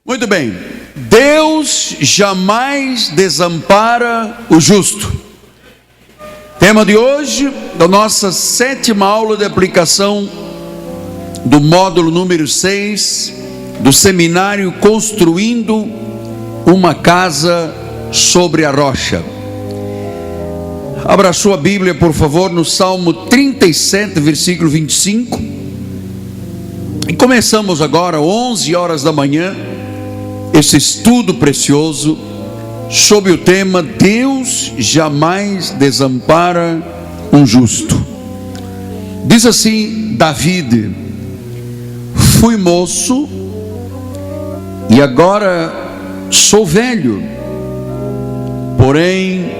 Muito bem, Deus jamais desampara o justo. Tema de hoje, da nossa 7ª aula de aplicação do módulo número 6 do seminário Construindo uma Casa sobre a Rocha. Abra sua Bíblia, por favor, no Salmo 37, versículo 25. E começamos agora, 11 horas da manhã, esse estudo precioso sobre o tema Deus jamais desampara um justo. Diz assim David: fui moço e agora sou velho, porém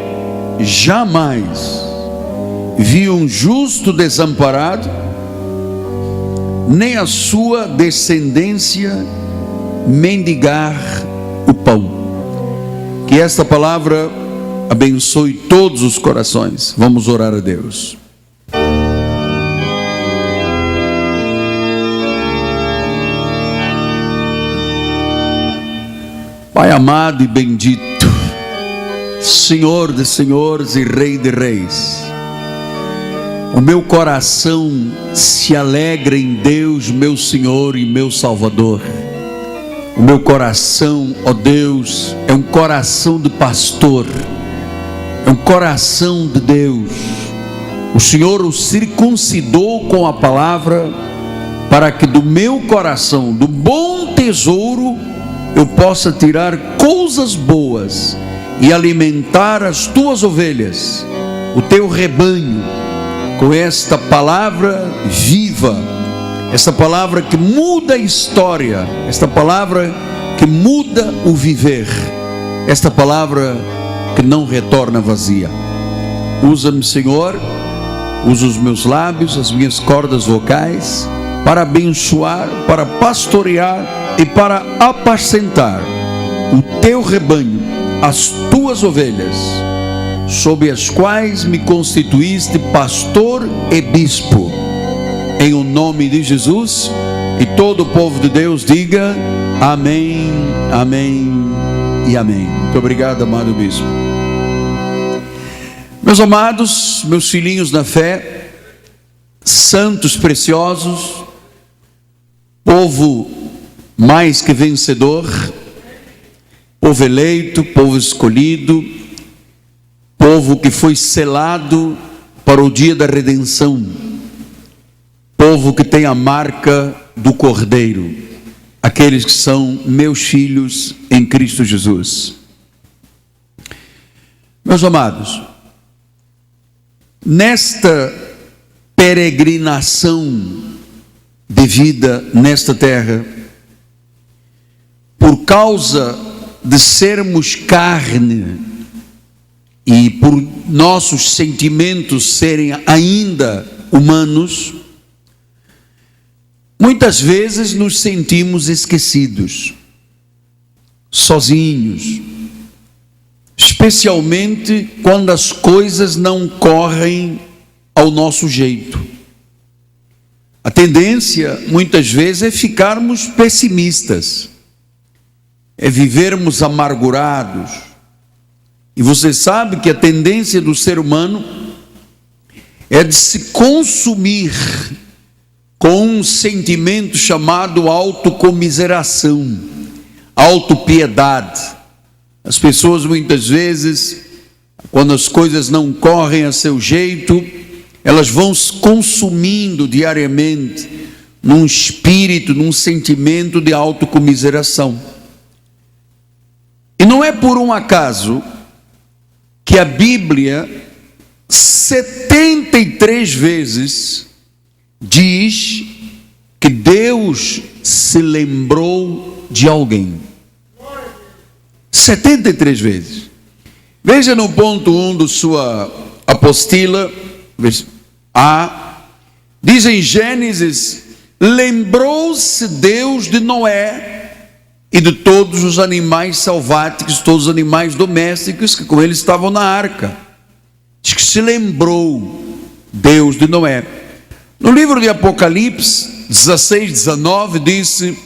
jamais vi um justo desamparado, nem a sua descendência mendigar o pão. Que esta palavra abençoe todos os corações. Vamos orar a Deus. Pai amado e bendito, Senhor de senhores e Rei de reis, o meu coração se alegra em Deus, meu Senhor e meu Salvador. O meu coração, ó Deus, é um coração de pastor, é um coração de Deus. O Senhor o circuncidou com a palavra, para que do meu coração, do bom tesouro, eu possa tirar coisas boas e alimentar as tuas ovelhas, o teu rebanho, com esta palavra viva, esta palavra que muda a história, esta palavra que muda o viver, esta palavra que não retorna vazia. Usa-me, Senhor, usa os meus lábios, as minhas cordas vocais, para abençoar, para pastorear e para apacentar o teu rebanho, as tuas ovelhas, sob as quais me constituíste pastor e bispo, em o nome de Jesus. E todo o povo de Deus diga amém, amém e amém. Muito obrigado, amado bispo. Meus amados, meus filhinhos na fé, santos preciosos, povo mais que vencedor, povo eleito, povo escolhido, povo que foi selado para o dia da redenção, povo que tem a marca do Cordeiro, aqueles que são meus filhos em Cristo Jesus. Meus amados, nesta peregrinação de vida nesta terra, por causa de sermos carne e por nossos sentimentos serem ainda humanos, muitas vezes nos sentimos esquecidos, sozinhos, especialmente quando as coisas não correm ao nosso jeito. A tendência, muitas vezes, é ficarmos pessimistas, é vivermos amargurados. E você sabe que a tendência do ser humano é de se consumir com um sentimento chamado autocomiseração, autopiedade. As pessoas muitas vezes, quando as coisas não correm a seu jeito, elas vão se consumindo diariamente num espírito, num sentimento de autocomiseração. E não é por um acaso que a Bíblia 73 vezes diz que Deus se lembrou de alguém. 73 vezes. Veja no ponto 1 da sua apostila, A, diz em Gênesis: lembrou-se Deus de Noé e de todos os animais selváticos, todos os animais domésticos que com ele estavam na arca. Diz que se lembrou Deus de Noé. No livro de Apocalipse 16:19 disse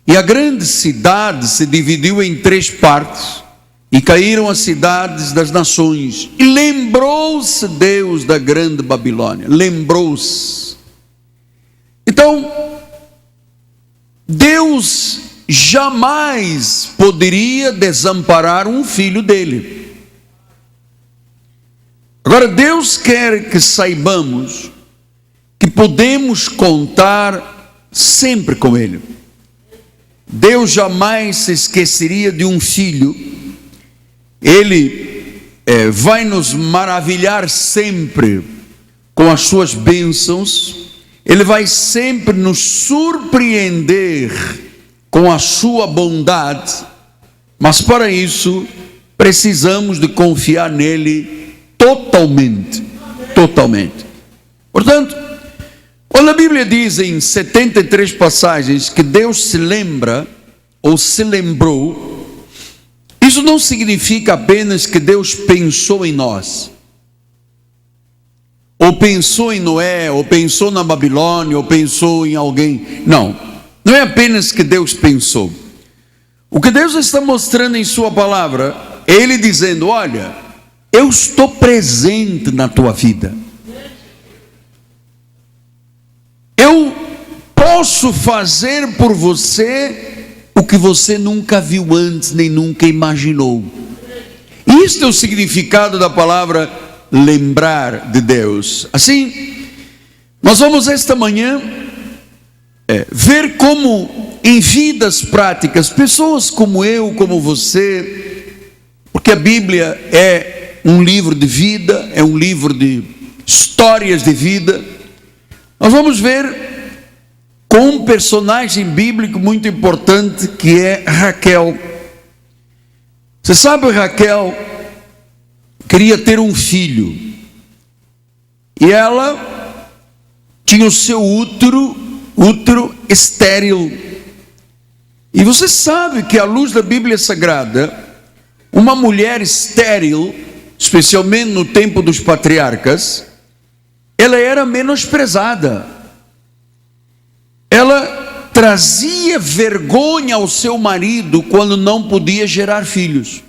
E a grande cidade se dividiu em 3 partes, e caíram as cidades das nações. E lembrou-se Deus da grande Babilônia. Lembrou-se. Então, Deus jamais poderia desamparar um filho dele. Agora, Deus quer que saibamos que podemos contar sempre com ele. Deus jamais se esqueceria de um filho. Ele vai nos maravilhar sempre com as suas bênçãos. Ele vai sempre nos surpreender com a sua bondade. Mas para isso precisamos de confiar nele totalmente. Totalmente. Portanto, quando a Bíblia diz em 73 passagens que Deus se lembra ou se lembrou, isso não significa apenas que Deus pensou em nós, ou pensou em Noé, ou pensou na Babilônia, ou pensou em alguém. Não é apenas que Deus pensou. O que Deus está mostrando em sua palavra é Ele dizendo: olha, eu estou presente na tua vida. Eu posso fazer por você o que você nunca viu antes, nem nunca imaginou. Isto é o significado da palavra lembrar de Deus. Assim, nós vamos esta manhã ver como em vidas práticas, pessoas como eu, como você, porque a Bíblia é um livro de vida, é um livro de histórias de vida. Nós vamos ver com um personagem bíblico muito importante, que é Raquel. Você sabe, Raquel queria ter um filho, e ela tinha o seu útero estéril. E você sabe que, à luz da Bíblia Sagrada, uma mulher estéril, especialmente no tempo dos patriarcas, ela era menosprezada. Ela trazia vergonha ao seu marido quando não podia gerar filhos.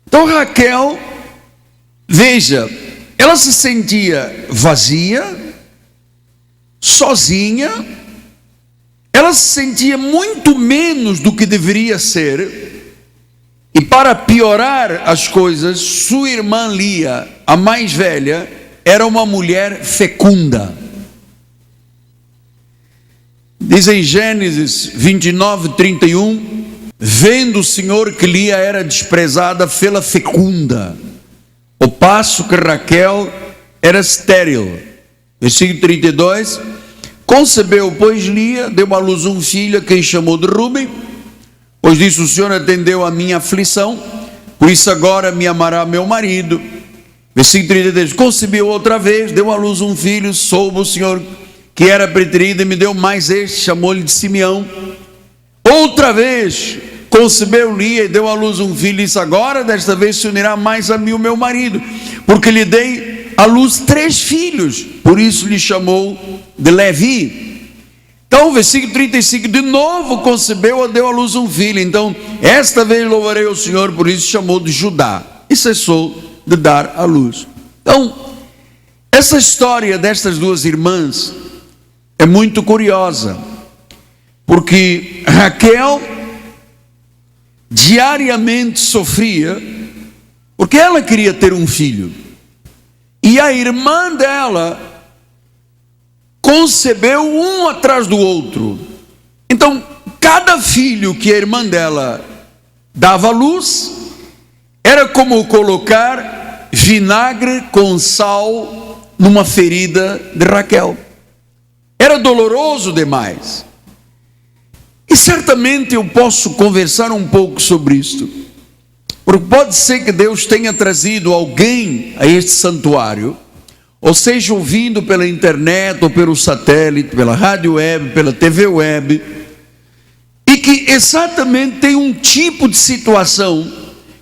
Então Raquel, veja, ela se sentia vazia, sozinha, ela se sentia muito menos do que deveria ser. E para piorar as coisas, sua irmã Lia, a mais velha, era uma mulher fecunda. Diz em Gênesis 29:31, vendo o Senhor que Lia era desprezada, fê-la fecunda, ao passo que Raquel era estéril. Versículo 32, concebeu, pois, Lia, deu à luz um filho, a quem chamou de Rúben, pois disse: o Senhor atendeu a minha aflição, por isso agora me amará meu marido. Versículo 33, concebeu outra vez, deu à luz um filho, soube o Senhor que era preterido, e me deu mais este, chamou-lhe de Simeão. Outra vez concebeu Lia e deu à luz um filho, e disse: agora desta vez se unirá mais a mim o meu marido, porque lhe dei à luz 3 filhos, por isso lhe chamou de Levi. Então, versículo 35, de novo concebeu e deu à luz um filho, então esta vez louvarei o Senhor, por isso chamou de Judá, e cessou de dar à luz. Então, essa história destas duas irmãs é muito curiosa, porque Raquel diariamente sofria, porque ela queria ter um filho, e a irmã dela concebeu um atrás do outro. Então, cada filho que a irmã dela dava à luz, era como colocar vinagre com sal numa ferida de Raquel. Era doloroso demais. E certamente eu posso conversar um pouco sobre isto, porque pode ser que Deus tenha trazido alguém a este santuário, ou seja, ouvindo pela internet, ou pelo satélite, pela rádio web, pela TV web, e que exatamente tem um tipo de situação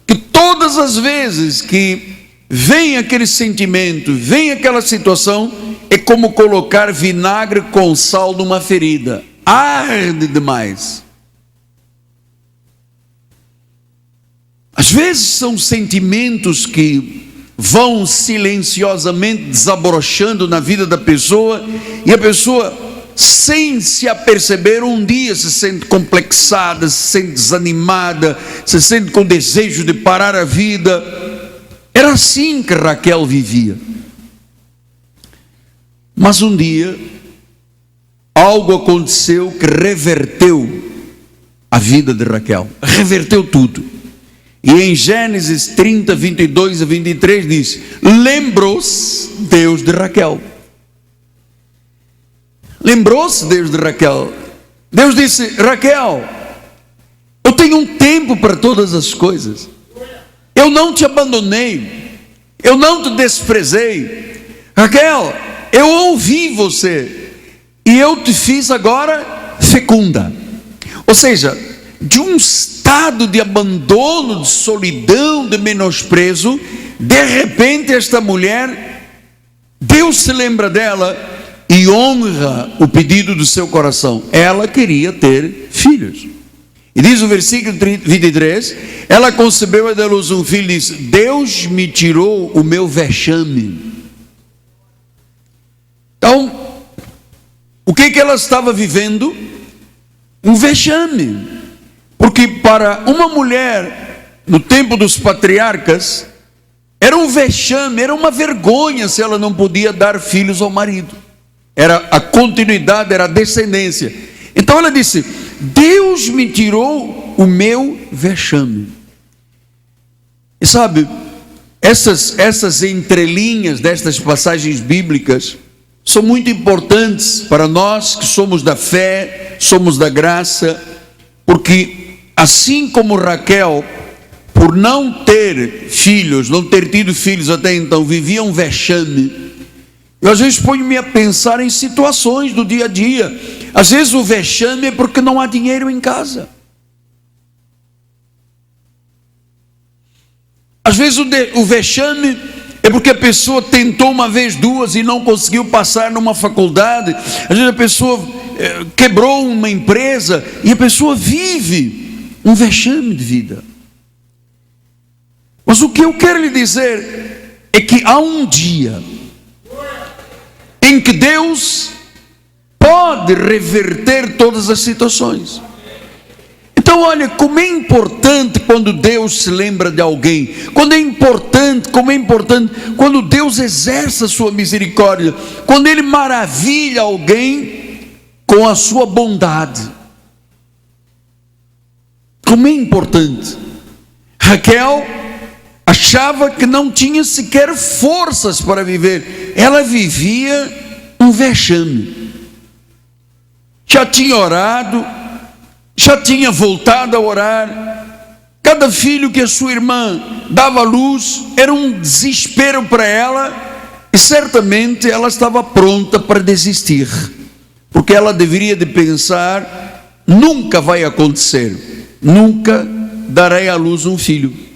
que todas as vezes que vem aquele sentimento, vem aquela situação, é como colocar vinagre com sal numa ferida. arde demais. Às vezes são sentimentos que vão silenciosamente desabrochando na vida da pessoa, e a pessoa, sem se aperceber, um dia se sente complexada, se sente desanimada, se sente com desejo de parar a vida. Era assim que Raquel vivia. Mas um dia, algo aconteceu que reverteu a vida de Raquel, reverteu tudo. E em Gênesis 30, 22 a 23 diz: lembrou-se Deus de Raquel. Lembrou-se Deus de Raquel. Deus disse: Raquel, eu tenho um tempo para todas as coisas. Eu não te abandonei, eu não te desprezei. Raquel, eu ouvi você e eu te fiz agora fecunda. Ou seja, de um estado de abandono, de solidão, de menosprezo, de repente esta mulher, Deus se lembra dela e honra o pedido do seu coração. Ela queria ter filhos. E diz o versículo 23, ela concebeu e deu à luz um filho e disse: Deus me tirou o meu vexame. Então, o que ela estava vivendo? Um vexame. Porque para uma mulher, no tempo dos patriarcas, era um vexame, era uma vergonha se ela não podia dar filhos ao marido. Era a continuidade, era a descendência. Então ela disse: Deus me tirou o meu vexame. E sabe, essas entrelinhas destas passagens bíblicas são muito importantes para nós que somos da fé, somos da graça, porque assim como Raquel, por não ter filhos, não ter tido filhos até então, vivia um vexame. Eu às vezes ponho-me a pensar em situações do dia a dia. Às vezes o vexame é porque não há dinheiro em casa. Às vezes o vexame é porque a pessoa tentou uma vez, duas e não conseguiu passar numa faculdade. Às vezes a pessoa quebrou uma empresa e a pessoa vive um vexame de vida. Mas o que eu quero lhe dizer é que há um dia em que Deus pode reverter todas as situações. Então olha, como é importante quando Deus se lembra de alguém, como é importante quando Deus exerce a sua misericórdia, quando Ele maravilha alguém com a sua bondade. Como é importante. Raquel achava que não tinha sequer forças para viver, ela vivia um vexame. Já tinha orado, já tinha voltado a orar, cada filho que a sua irmã dava à luz era um desespero para ela, e certamente ela estava pronta para desistir, porque ela deveria de pensar: nunca vai acontecer, nunca darei à luz um filho.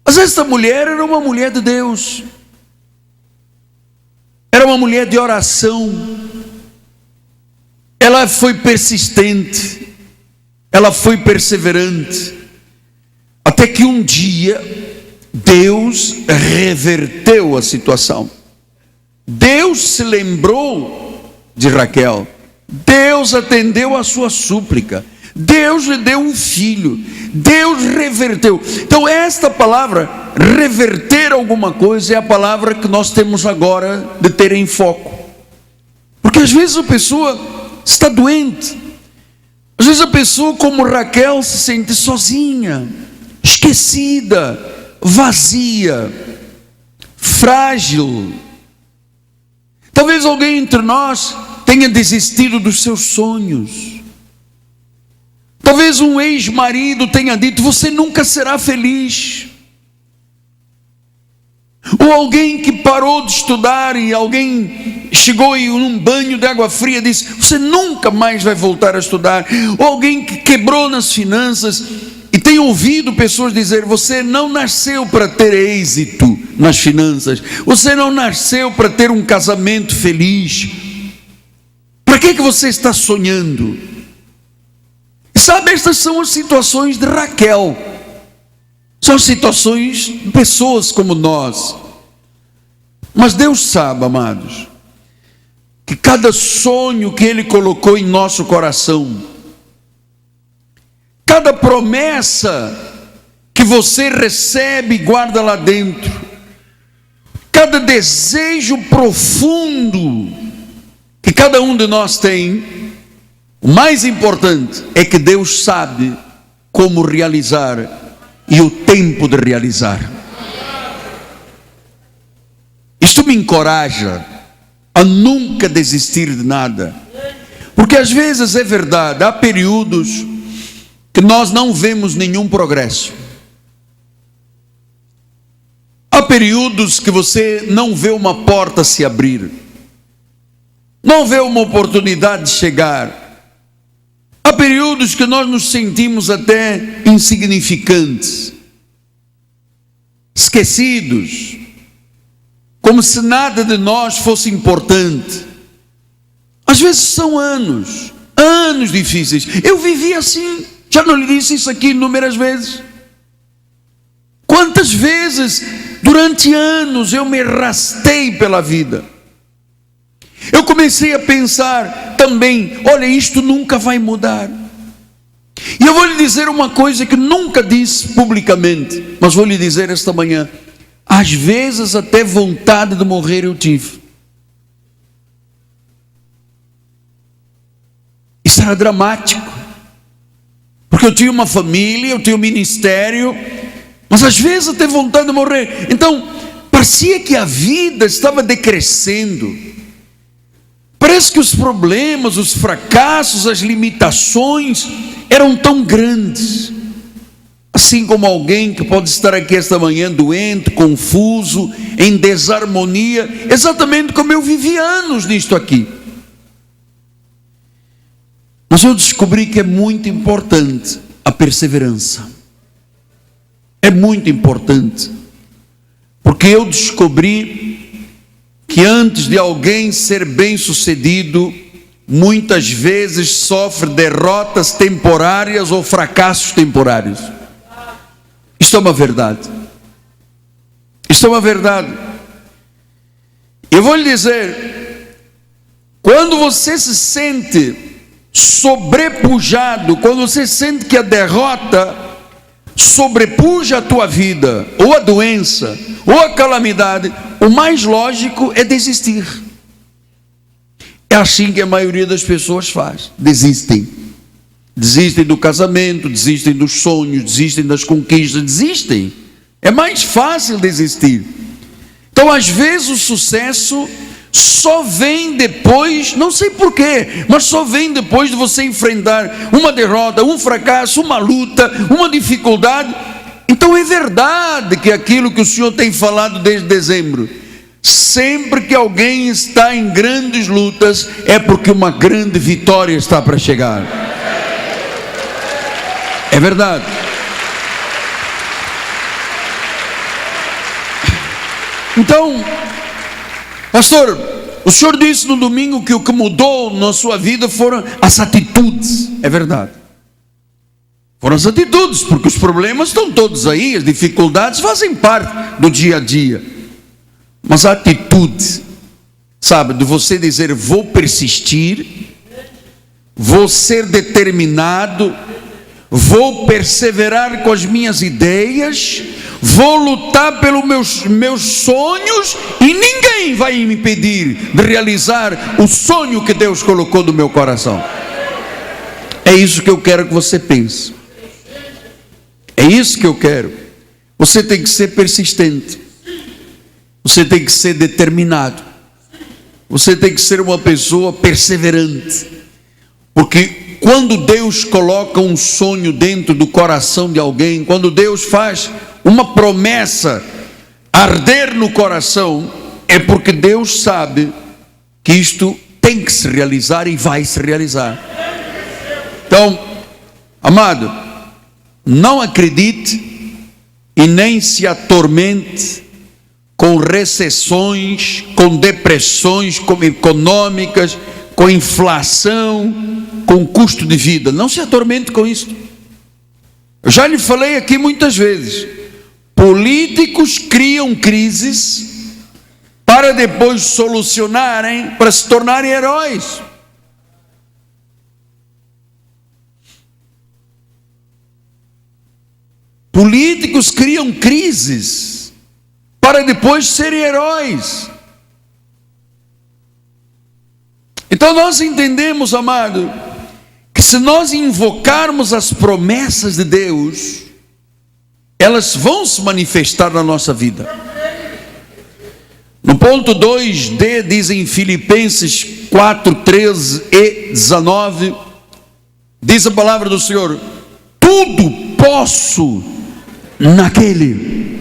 Mas esta mulher era uma mulher de Deus, era uma mulher de oração. Ela foi persistente, ela foi perseverante, até que um dia Deus reverteu a situação. Deus se lembrou de Raquel, Deus atendeu a sua súplica, Deus lhe deu um filho, Deus reverteu. Então esta palavra, reverter alguma coisa, é a palavra que nós temos agora de ter em foco. Porque às vezes a pessoa está doente, às vezes a pessoa, como Raquel, se sente sozinha, esquecida, vazia, frágil. Talvez alguém entre nós tenha desistido dos seus sonhos. Talvez um ex-marido tenha dito: você nunca será feliz. Ou alguém que parou de estudar e alguém chegou e num banho de água fria disse: você nunca mais vai voltar a estudar. Ou alguém que quebrou nas finanças e tem ouvido pessoas dizer: você não nasceu para ter êxito nas finanças, você não nasceu para ter um casamento feliz. Para que você está sonhando? Sabe, estas são as situações de Raquel. São situações de pessoas como nós. Mas Deus sabe, amados, que cada sonho que Ele colocou em nosso coração, cada promessa que você recebe e guarda lá dentro, cada desejo profundo que cada um de nós tem, o mais importante é que Deus sabe como realizar e o tempo de realizar. Isto me encoraja a nunca desistir de nada, porque às vezes é verdade, há períodos que nós não vemos nenhum progresso. Há períodos que você não vê uma porta se abrir, não vê uma oportunidade chegar. Há períodos que nós nos sentimos até insignificantes, esquecidos, como se nada de nós fosse importante. Às vezes são anos difíceis. Eu vivi assim, já não lhe disse isso aqui inúmeras vezes. Quantas vezes durante anos eu me arrastei pela vida. Eu comecei a pensar também, olha, isto nunca vai mudar. E eu vou lhe dizer uma coisa que nunca disse publicamente, mas vou lhe dizer esta manhã. Às vezes até vontade de morrer eu tive. Isso era dramático, porque eu tinha uma família, eu tinha um ministério, mas às vezes até vontade de morrer. Então, parecia que a vida estava decrescendo. Parece que os problemas, os fracassos, as limitações eram tão grandes. Assim como alguém que pode estar aqui esta manhã doente, confuso, em desarmonia, exatamente como eu vivi anos nisto aqui. Mas eu descobri que é muito importante a perseverança. É muito importante, porque eu descobri que antes de alguém ser bem-sucedido, muitas vezes sofre derrotas temporárias ou fracassos temporários. Isto é uma verdade. Isto é uma verdade. Eu vou lhe dizer, quando você se sente sobrepujado, quando você sente que a derrota sobrepuja a tua vida, ou a doença, ou a calamidade, o mais lógico é desistir. É assim que a maioria das pessoas faz, desistem. Desistem do casamento, desistem dos sonhos, desistem das conquistas, desistem. É mais fácil desistir. Então, às vezes o sucesso só vem depois, não sei porquê, mas só vem depois de você enfrentar uma derrota, um fracasso, uma luta, uma dificuldade. Então é verdade que aquilo que o Senhor tem falado desde dezembro, sempre que alguém está em grandes lutas, é porque uma grande vitória está para chegar. É verdade. Então, pastor, o senhor disse no domingo que o que mudou na sua vida foram as atitudes. É verdade. Foram as atitudes, porque os problemas estão todos aí, as dificuldades fazem parte do dia a dia. Mas a atitude, sabe, de você dizer, vou persistir, vou ser determinado, vou perseverar com as minhas ideias, vou lutar pelos meus sonhos, e ninguém vai me impedir de realizar o sonho que Deus colocou no meu coração. É isso que eu quero que você pense. É isso que eu quero. Você tem que ser persistente. Você tem que ser determinado. Você tem que ser uma pessoa perseverante. Porque quando Deus coloca um sonho dentro do coração de alguém, quando Deus faz uma promessa arder no coração, é porque Deus sabe que isto tem que se realizar e vai se realizar. Então, amado, não acredite e nem se atormente com recessões, com depressões econômicas, com inflação, com custo de vida. Não se atormente com isso. Eu já lhe falei aqui muitas vezes. Políticos criam crises para depois solucionarem, para se tornarem heróis. Políticos criam crises para depois serem heróis. Então nós entendemos, amado, que se nós invocarmos as promessas de Deus, elas vão se manifestar na nossa vida. No ponto 2d, diz em Filipenses 4, 13 e 19, diz a palavra do Senhor: tudo posso naquele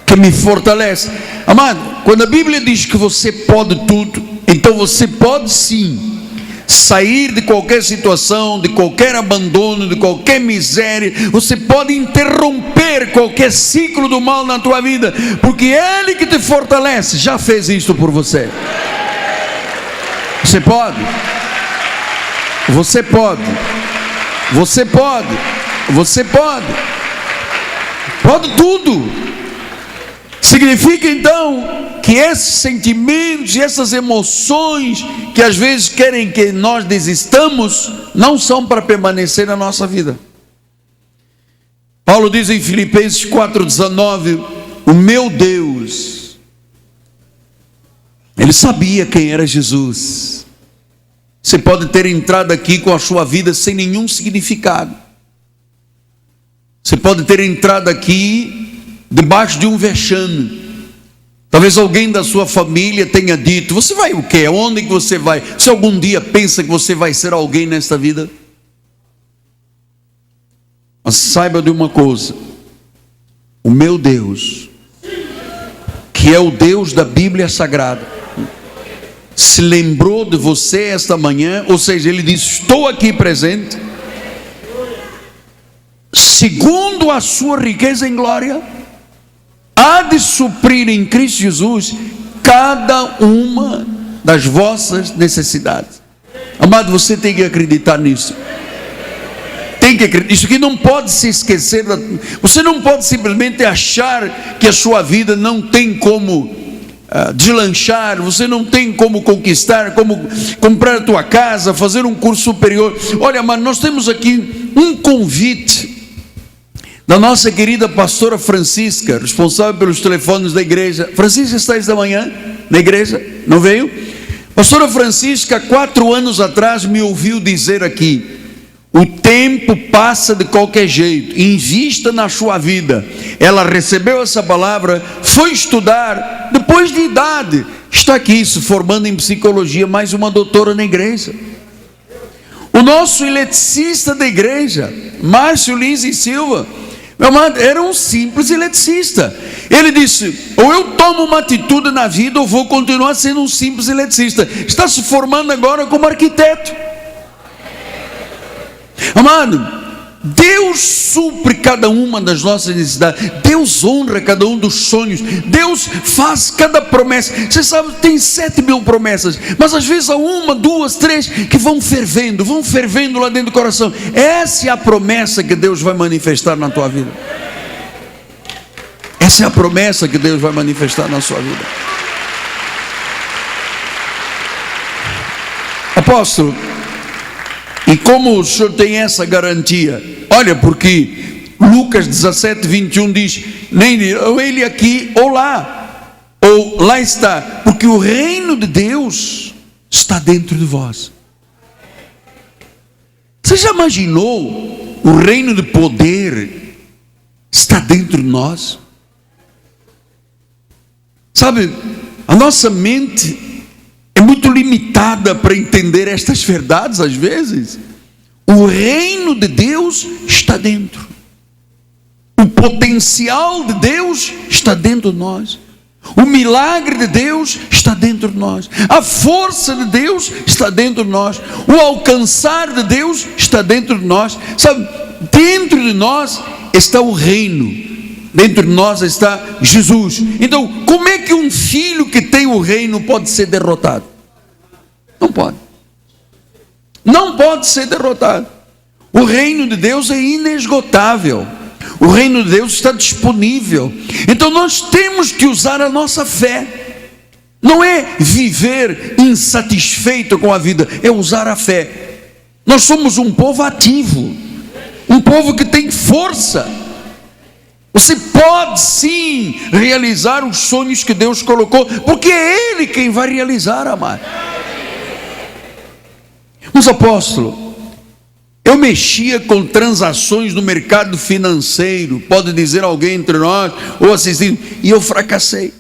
que me fortalece. Amado, quando a Bíblia diz que você pode tudo, então você pode sim sair de qualquer situação, de qualquer abandono, de qualquer miséria. Você pode interromper qualquer ciclo do mal na tua vida, porque Ele que te fortalece já fez isso por você. Você pode. Você pode. Você pode. Você pode. Pode tudo. Significa então que esses sentimentos e essas emoções que às vezes querem que nós desistamos, não são para permanecer na nossa vida. Paulo diz em Filipenses 4,19: o meu Deus, Ele sabia quem era Jesus. Você pode ter entrado aqui com a sua vida sem nenhum significado. Você pode ter entrado aqui debaixo de um vexame. Talvez alguém da sua família tenha dito: você vai o quê? Onde que você vai? Se algum dia pensa que você vai ser alguém nesta vida? Mas saiba de uma coisa: o meu Deus, que é o Deus da Bíblia Sagrada, se lembrou de você esta manhã. Ou seja, Ele disse: estou aqui presente, segundo a sua riqueza em glória, há de suprir em Cristo Jesus cada uma das vossas necessidades. Amado, você tem que acreditar nisso. Tem que acreditar. Isso aqui não pode se esquecer. Você não pode simplesmente achar que a sua vida não tem como deslanchar. Você não tem como conquistar, como comprar a tua casa, fazer um curso superior. Olha, mas nós temos aqui um convite da nossa querida pastora Francisca, responsável pelos telefones da igreja. Francisca está esta manhã na igreja? Não veio? Pastora Francisca, 4 anos atrás, me ouviu dizer aqui: o tempo passa de qualquer jeito, invista na sua vida. Ela recebeu essa palavra, foi estudar, depois de idade, está aqui se formando em psicologia, mais uma doutora na igreja. O nosso eletricista da igreja, Márcio Lins e Silva, meu amado, era um simples eletricista. Ele disse: ou eu tomo uma atitude na vida, ou vou continuar sendo um simples eletricista. Está se formando agora como arquiteto. Amado, Deus supre cada uma das nossas necessidades. Deus honra cada um dos sonhos. Deus faz cada promessa. Você sabe, tem 7.000 promessas, mas às vezes há 1, 2, 3 que vão fervendo lá dentro do coração. Essa é a promessa que Deus vai manifestar na tua vida. Essa é a promessa que Deus vai manifestar na sua vida. Apóstolo, e como o senhor tem essa garantia? Olha, porque Lucas 17, 21 diz: nem ele aqui ou lá está, porque o reino de Deus está dentro de vós. Você já imaginou o reino de poder está dentro de nós? Sabe, a nossa mente é muito limitada para entender estas verdades às vezes. O reino de Deus está dentro. O potencial de Deus está dentro de nós. O milagre de Deus está dentro de nós. A força de Deus está dentro de nós. O alcançar de Deus está dentro de nós. Sabe, dentro de nós está o reino. Dentro de nós está Jesus. Então, como é que um filho que tem o reino pode ser derrotado? Não pode. Não pode ser derrotado. O reino de Deus é inesgotável. O reino de Deus está disponível. Então nós temos que usar a nossa fé. Não é viver insatisfeito com a vida, é usar a fé. Nós somos um povo ativo, um povo que tem força. Você pode sim realizar os sonhos que Deus colocou, porque é Ele quem vai realizar, amado. Mas apóstolo, eu mexia com transações no mercado financeiro, pode dizer alguém entre nós, ou assistindo, e eu fracassei.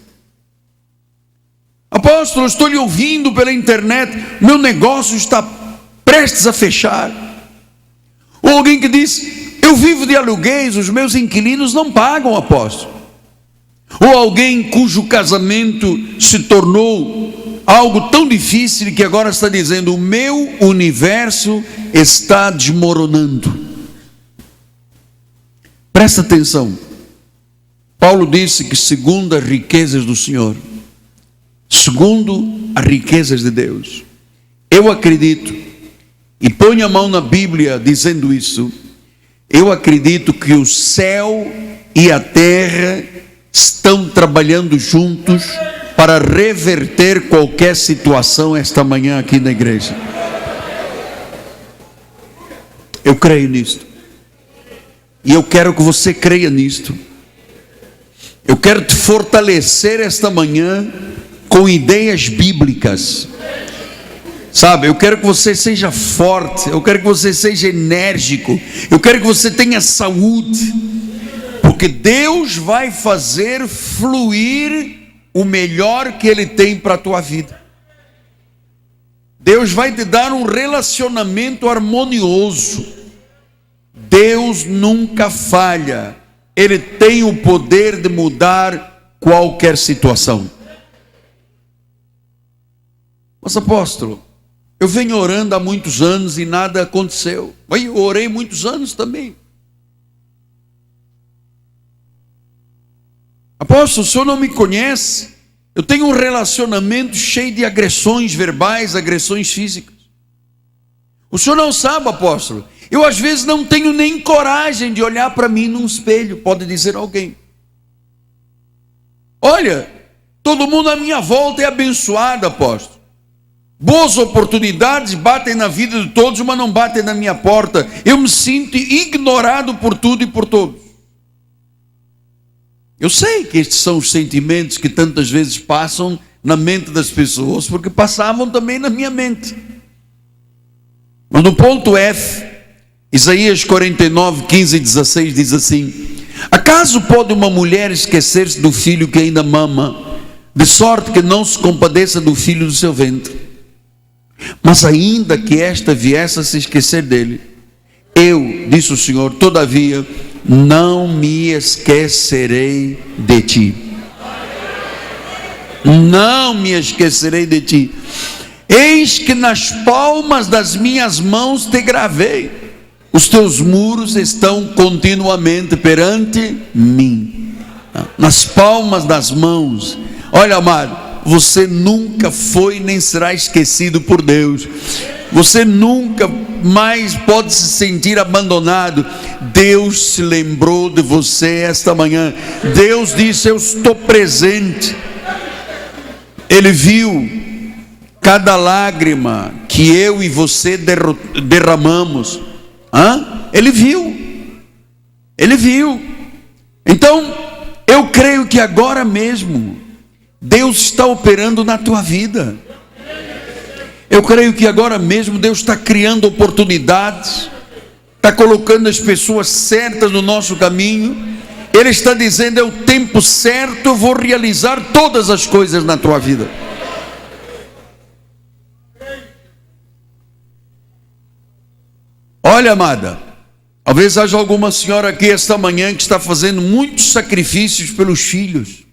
Apóstolo, estou lhe ouvindo pela internet, meu negócio está prestes a fechar. Ou alguém que diz, eu vivo de aluguéis, os meus inquilinos não pagam, apóstolo. Ou alguém cujo casamento se tornou algo tão difícil que agora está dizendo, o meu universo está desmoronando. Presta atenção. Paulo disse que segundo as riquezas do Senhor, segundo as riquezas de Deus, eu acredito, e ponho a mão na Bíblia dizendo isso, eu acredito que o céu e a terra estão trabalhando juntos para reverter qualquer situação esta manhã aqui na igreja. Eu creio nisto, e eu quero que você creia nisto. Eu quero te fortalecer esta manhã com ideias bíblicas, sabe? Eu quero que você seja forte, eu quero que você seja enérgico, eu quero que você tenha saúde, porque Deus vai fazer fluir o melhor que Ele tem para a tua vida. Deus vai te dar um relacionamento harmonioso. Deus nunca falha, Ele tem o poder de mudar qualquer situação. Mas apóstolo, eu venho orando há muitos anos e nada aconteceu. Eu orei muitos anos também. Apóstolo, o senhor não me conhece. Eu tenho um relacionamento cheio de agressões verbais, agressões físicas. O senhor não sabe, apóstolo, eu às vezes não tenho nem coragem de olhar para mim num espelho, pode dizer alguém. Olha, todo mundo à minha volta é abençoado, apóstolo. Boas oportunidades batem na vida de todos, mas não batem na minha porta. Eu me sinto ignorado por tudo e por todos. Eu sei que estes são os sentimentos que tantas vezes passam na mente das pessoas, porque passavam também na minha mente. Mas no ponto F, Isaías 49, 15 e 16 diz assim: acaso pode uma mulher esquecer-se do filho que ainda mama, de sorte que não se compadeça do filho do seu ventre? Mas ainda que esta viesse a se esquecer dele, eu, disse o Senhor, todavia não me esquecerei de ti. Não me esquecerei de ti. Eis que nas palmas das minhas mãos te gravei. Os teus muros estão continuamente perante mim. Nas palmas das mãos. Olha, amado, você nunca foi nem será esquecido por Deus. Você nunca mais pode se sentir abandonado. Deus se lembrou de você esta manhã. Deus disse: eu estou presente. Ele viu cada lágrima que eu e você derramamos. Ele viu. Ele viu. Então, eu creio que agora mesmo Deus está operando na tua vida. Eu creio que agora mesmo Deus está criando oportunidades, está colocando as pessoas certas no nosso caminho. Ele está dizendo: é o tempo certo, eu vou realizar todas as coisas na tua vida. Olha, amada, talvez haja alguma senhora aqui esta manhã que está fazendo muitos sacrifícios pelos filhos.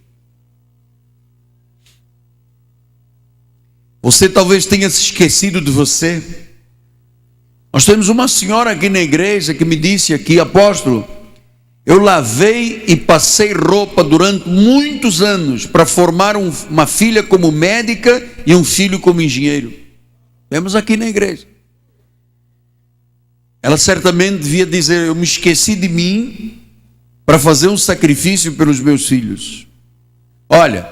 Você talvez tenha se esquecido de você. Nós temos uma senhora aqui na igreja que me disse aqui: apóstolo, eu lavei e passei roupa durante muitos anos para formar uma filha como médica e um filho como engenheiro. Vemos aqui na igreja. ela certamente devia dizer: eu me esqueci de mim para fazer um sacrifício pelos meus filhos. Olha,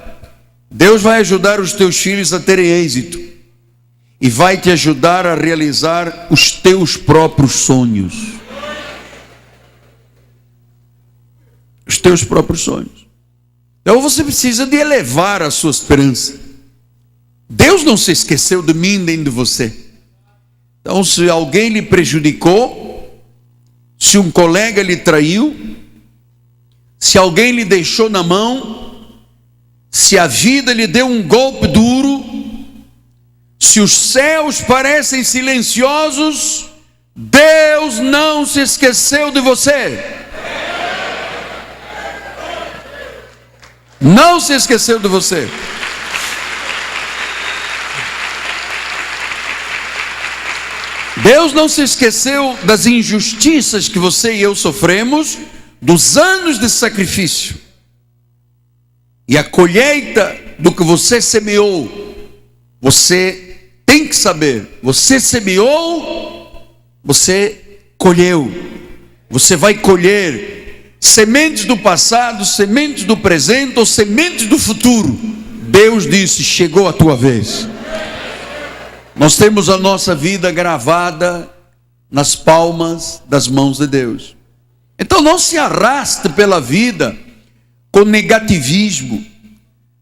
Deus vai ajudar os teus filhos a terem êxito e vai te ajudar a realizar os teus próprios sonhos. Os teus próprios sonhos. Então você precisa de elevar a sua esperança. Deus não se esqueceu de mim nem de você. Então, se alguém lhe prejudicou, se um colega lhe traiu, se alguém lhe deixou na mão, se a vida lhe deu um golpe duro, se os céus parecem silenciosos, Deus não se esqueceu de você. Não se esqueceu de você. Deus não se esqueceu das injustiças que você e eu sofremos, dos anos de sacrifício. E a colheita do que você semeou, você tem que saber, você semeou, você colheu. Você vai colher sementes do passado, sementes do presente ou sementes do futuro. Deus disse: chegou a tua vez. Nós temos a nossa vida gravada nas palmas das mãos de Deus. Então não se arraste pela vida com negativismo,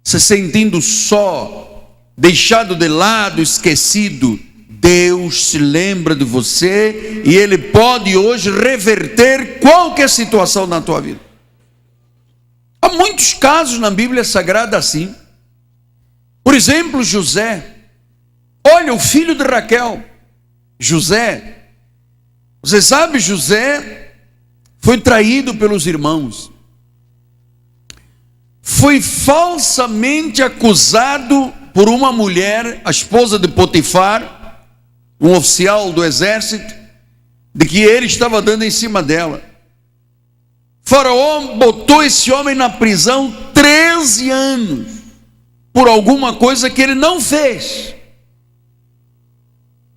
se sentindo só, deixado de lado, esquecido. Deus se lembra de você e Ele pode hoje reverter qualquer situação na tua vida. Há muitos casos na Bíblia Sagrada assim. Por exemplo, José. Olha, o filho de Raquel, José. Você sabe, José foi traído pelos irmãos. Foi falsamente acusado por uma mulher, a esposa de Potifar, um oficial do exército, de que ele estava dando em cima dela. Faraó botou esse homem na prisão 13 anos, por alguma coisa que ele não fez.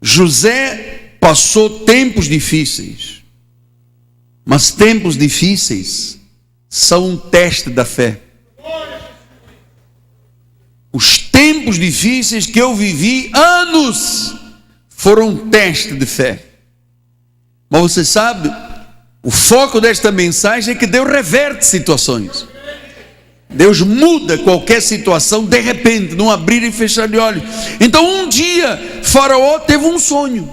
José passou tempos difíceis, mas tempos difíceis são um teste da fé. Os tempos difíceis que eu vivi, anos, foram um teste de fé. Mas você sabe, o foco desta mensagem é que Deus reverte situações. Deus muda qualquer situação de repente, num abrir e fechar de olhos. Então um dia Faraó teve um sonho.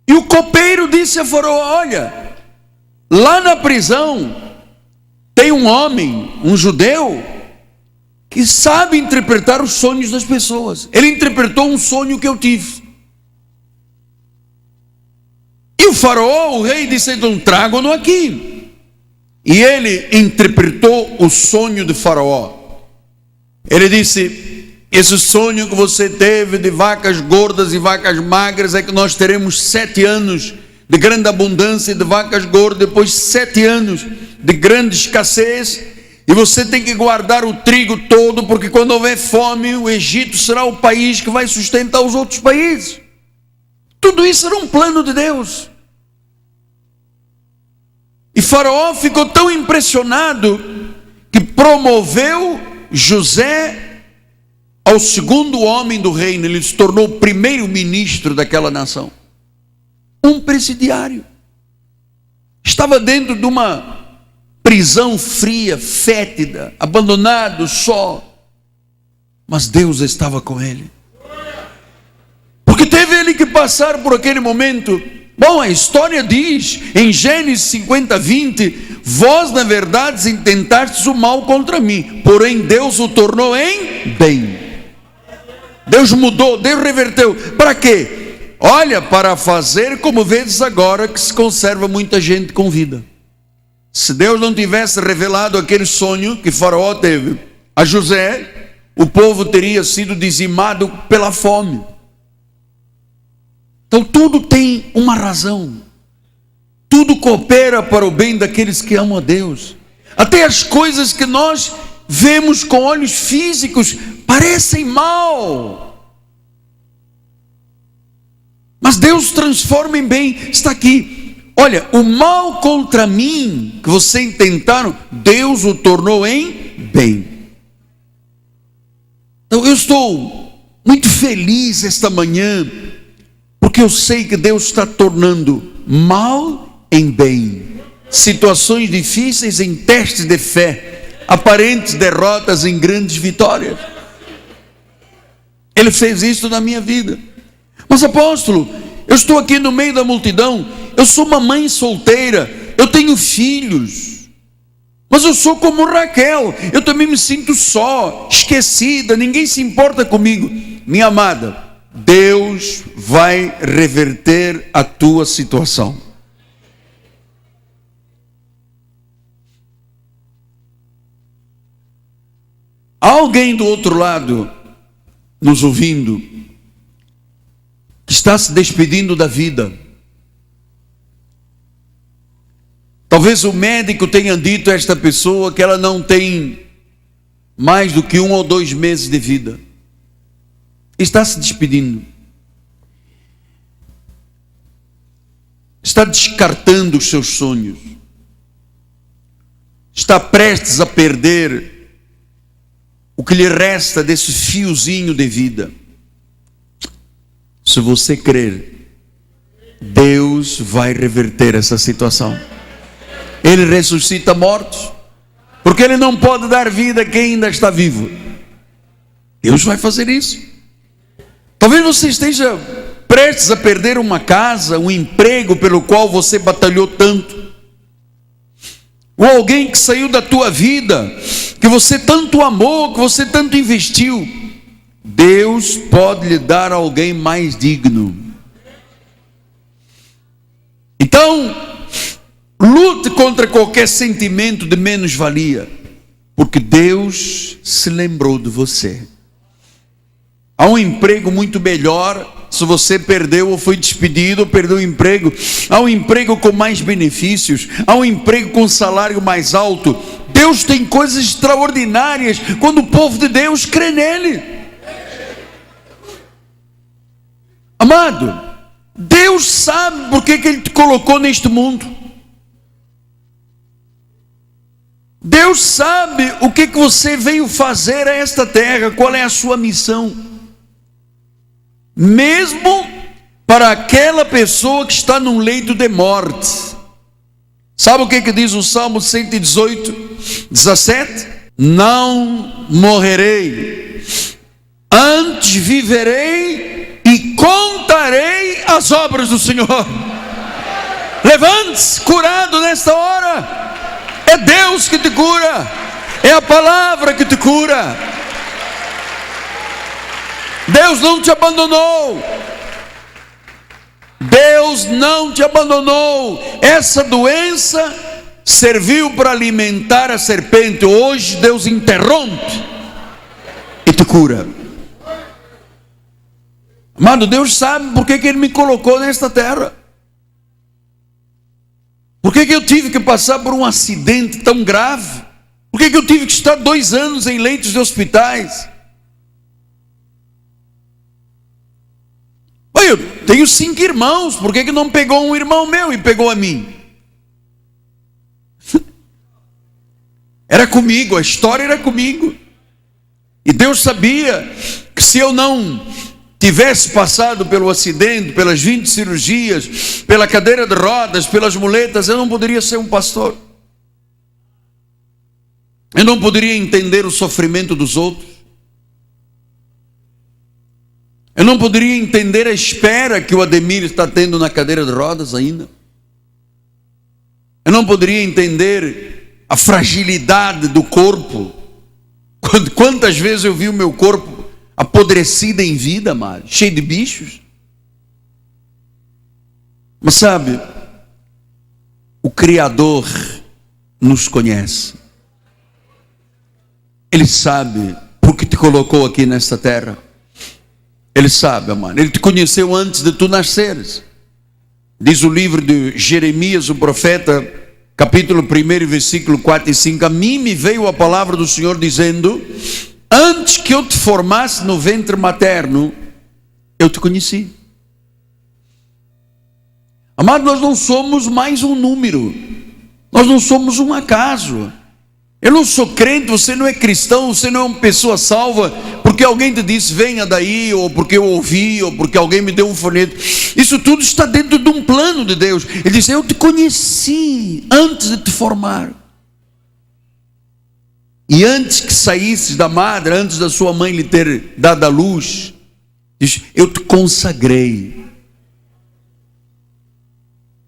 E o copeiro disse a Faraó: olha, lá na prisão tem um homem, um judeu, que sabe interpretar os sonhos das pessoas. Ele interpretou um sonho que eu tive. E o Faraó, o rei, disse: então tragam-no aqui. E ele interpretou o sonho de Faraó. Ele disse: esse sonho que você teve de vacas gordas e vacas magras é que nós teremos 7 anos de grande abundância de vacas gordas, depois 7 anos de grande escassez, e você tem que guardar o trigo todo, porque quando houver fome, o Egito será o país que vai sustentar os outros países. Tudo isso era um plano de Deus. E Faraó ficou tão impressionado que promoveu José ao segundo homem do reino. Ele se tornou o primeiro ministro daquela nação. Um presidiário. Estava dentro de uma prisão fria, fétida, abandonado, só. Mas Deus estava com ele. Porque teve ele que passar por aquele momento. Bom, a história diz em Gênesis 50, 20: vós na verdade intentastes o mal contra mim, porém Deus o tornou em bem. Deus mudou, Deus reverteu. Para quê? Olha, para fazer como vedes agora, que se conserva muita gente com vida. Se Deus não tivesse revelado aquele sonho que Faraó teve a José, o povo teria sido dizimado pela fome. Então tudo tem uma razão. Tudo coopera para o bem daqueles que amam a Deus. Até as coisas que nós vemos com olhos físicos parecem mal, Mas Deus transforma em bem. Está aqui. Olha, o mal contra mim que vocês intentaram, Deus o tornou em bem. Então eu estou muito feliz esta manhã, porque eu sei que Deus está tornando mal em bem, situações difíceis em testes de fé, aparentes derrotas em grandes vitórias. Ele fez isso na minha vida. Mas apóstolo, eu estou aqui no meio da multidão, eu sou uma mãe solteira, eu tenho filhos, mas eu sou como Raquel, eu também me sinto só, esquecida, ninguém se importa comigo. Minha amada, Deus vai reverter a tua situação. Há alguém do outro lado nos ouvindo que está se despedindo da vida. Talvez o médico tenha dito a esta pessoa que ela não tem mais do que 1 ou 2 meses de vida. Está se despedindo. Está descartando os seus sonhos. Está prestes a perder o que lhe resta desse fiozinho de vida. Se você crer, Deus vai reverter essa situação. Ele ressuscita mortos, porque Ele não pode dar vida a quem ainda está vivo. Deus vai fazer isso. Talvez você esteja prestes a perder uma casa, um emprego pelo qual você batalhou tanto, ou alguém que saiu da tua vida, que você tanto amou, que você tanto investiu. Deus pode lhe dar alguém mais digno. Então, lute contra qualquer sentimento de menos-valia, porque Deus se lembrou de você. Há um emprego muito melhor, se você perdeu ou foi despedido ou perdeu o emprego. Há um emprego com mais benefícios, há um emprego com salário mais alto. Deus tem coisas extraordinárias quando o povo de Deus crê nele. Amado, Deus sabe por que Ele te colocou neste mundo. Deus sabe o que você veio fazer a esta terra, qual é a sua missão. Mesmo para aquela pessoa que está num leito de morte. Sabe o que diz o Salmo 118, 17? Não morrerei, antes viverei e contarei as obras do Senhor. Levante-se curado nesta hora. É Deus que te cura, é a palavra que te cura. Deus não te abandonou. Deus não te abandonou. Essa doença serviu para alimentar a serpente. Hoje Deus interrompe e te cura. Amado, Deus sabe por que Ele me colocou nesta terra. Por que eu tive que passar por um acidente tão grave? Por que eu tive que estar 2 anos em leitos de hospitais? Eu tenho 5 irmãos, por que não pegou um irmão meu e pegou a mim? Era comigo, a história era comigo. E Deus sabia que se eu não tivesse passado pelo acidente, pelas 20 cirurgias, pela cadeira de rodas, pelas muletas, eu não poderia ser um pastor. Eu não poderia entender o sofrimento dos outros. Eu não poderia entender a espera que o Ademir está tendo na cadeira de rodas ainda. Eu não poderia entender a fragilidade do corpo. Quantas vezes eu vi o meu corpo apodrecido em vida, amado, cheio de bichos. Mas sabe, o Criador nos conhece. Ele sabe porque te colocou aqui nesta terra. Ele sabe, amado. Ele te conheceu antes de tu nasceres. Diz o livro de Jeremias, o profeta, capítulo 1, versículo 4 e 5. A mim me veio a palavra do Senhor dizendo: antes que eu te formasse no ventre materno, eu te conheci. Amado, nós não somos mais um número, nós não somos um acaso. Eu não sou crente, você não é cristão, você não é uma pessoa salva porque alguém te disse venha daí, ou porque eu ouvi, ou porque alguém me deu um folheto. Isso tudo está dentro de um plano de Deus. Ele diz: eu te conheci antes de te formar, e antes que saísses da madre, antes da sua mãe lhe ter dado a luz, diz: eu te consagrei,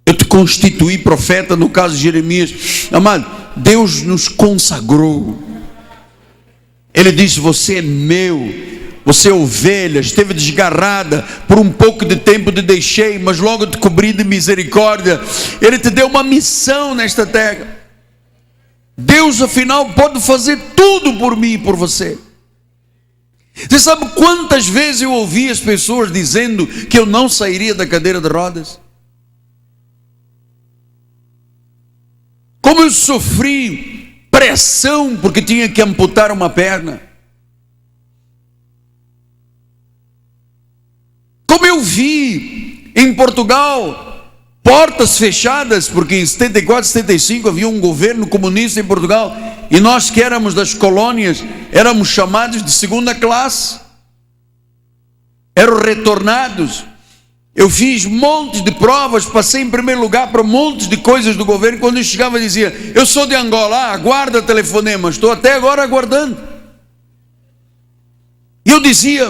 eu te constituí profeta. No caso de Jeremias, amado, Deus nos consagrou. Ele disse: você é meu, você é ovelha, esteve desgarrada, por um pouco de tempo te deixei, mas logo te cobri de misericórdia. Ele te deu uma missão nesta terra. Deus afinal pode fazer tudo por mim e por você. Você sabe quantas vezes eu ouvi as pessoas dizendo que eu não sairia da cadeira de rodas? Como eu sofri pressão porque tinha que amputar uma perna. Como eu vi em Portugal portas fechadas, porque em 74, 75 havia um governo comunista em Portugal, e nós que éramos das colônias, éramos chamados de segunda classe, eram retornados. Eu fiz montes de provas, passei em primeiro lugar para montes de coisas do governo. Quando eu chegava dizia: eu sou de Angola, aguarda telefonema, estou até agora aguardando. E eu dizia: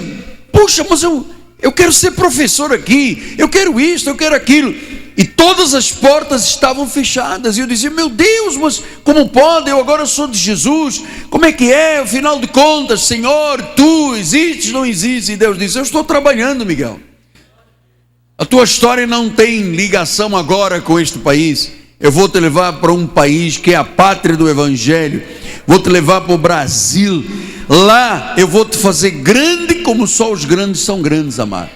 puxa, mas eu quero ser professor aqui, eu quero isto, eu quero aquilo. E todas as portas estavam fechadas. E eu dizia: meu Deus, mas como pode? Eu agora sou de Jesus, como é que é? Afinal de contas, Senhor, tu existes, não existes? E Deus disse: eu estou trabalhando, Miguel. A tua história não tem ligação agora com este país. Eu vou te levar para um país que é a pátria do Evangelho. Vou te levar para o Brasil. Lá eu vou te fazer grande como só os grandes são grandes, amado.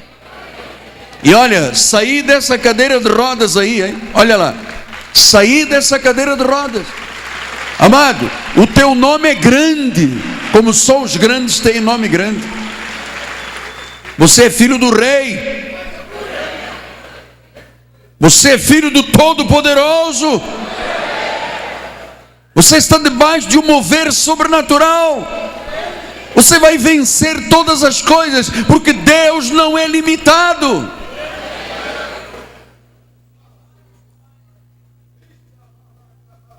E olha, saí dessa cadeira de rodas aí, hein? Olha lá, saí dessa cadeira de rodas. Amado, o teu nome é grande, como só os grandes têm nome grande. Você é filho do rei. Você é filho do Todo-Poderoso. Você está debaixo de um mover sobrenatural. Você vai vencer todas as coisas, porque Deus não é limitado.